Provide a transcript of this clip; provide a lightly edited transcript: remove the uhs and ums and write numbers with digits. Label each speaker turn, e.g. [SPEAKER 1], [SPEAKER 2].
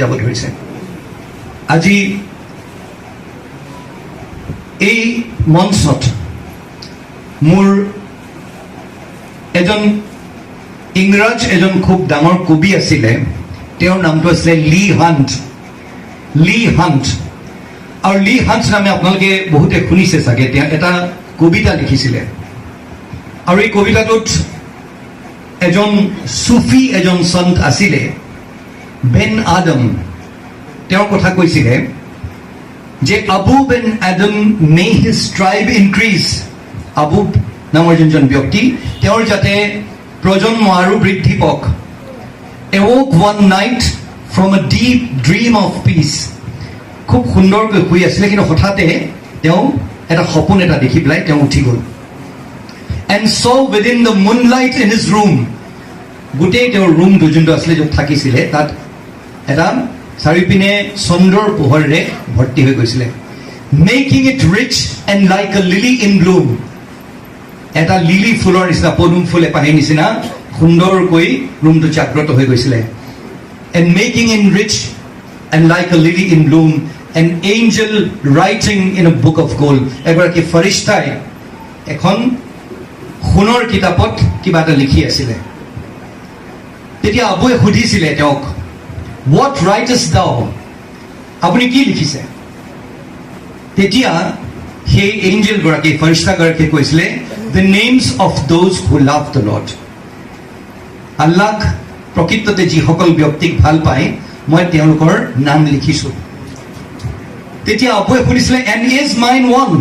[SPEAKER 1] যাব ধৰিছে আজি এই মঞ্চত মোৰ এজন ইংৰাজ এজন খুব ডাঙৰ কবি আছিলে তেওঁৰ নামটো আছিলে লি হাণ্ট আৰু লি হাণ্ট নামে আপোনালোকে বহুতে শুনিছে চাগে তেওঁ এটা কবিতা লিখিছিলে আৰু এই কবিতাটোত এজন সুফি এজন সন্ত আছিলে বেন আদম তেওঁৰ কথা কৈছিলে যে আবু বেন আদম মে হিজ ট্ৰাইব ইনক্ৰিজ আবু নামৰ যোনজন ব্যক্তি তেওঁৰ যাতে প্ৰজন্ম আৰু বৃদ্ধি পাওক awoke one night from a deep dream of peace খুব সুন্দৰকৈ শুই আছিলে কিন্তু হঠাতে তেওঁ এটা সপোন এটা দেখি পেলাই তেওঁ উঠি গ'ল and saw within the moonlight in his room গোটেই তেওঁৰ ৰুমটো যোনটো আছিলে য'ত থাকিছিলে তাত এটা চাৰিওপিনে চন্দ্ৰৰ পোহৰেৰে ভৰ্তি হৈ গৈছিলে making it rich and like a lily in bloom এটা লিলি ফুলৰ নিচিনা পদুম ফুল এপাহিৰ নিচিনা সুন্দৰকৈ ৰুমটো জাগ্ৰত হৈ গৈছিলে and making it rich and like a lily in bloom an angel writing in a book of gold এগৰাকী ফৰিস্তাই এখন সোণৰ কিতাপত কিবা এটা লিখি আছিলে তেতিয়া আবুৱে সুধিছিলে তেওঁক what writest thou আপুনি কি লিখিছে তেতিয়া সেই এঞ্জেল গৰাকী ফৰিস্তা গৰাকী কৈছিলে the names of those who love the Lord Allah প্ৰকৃততে যিসকল ব্যক্তিক ভাল পায় মই তেওঁলোকৰ নাম লিখিছো তেতিয়া আবুৱে সুধিছিলে and is mine one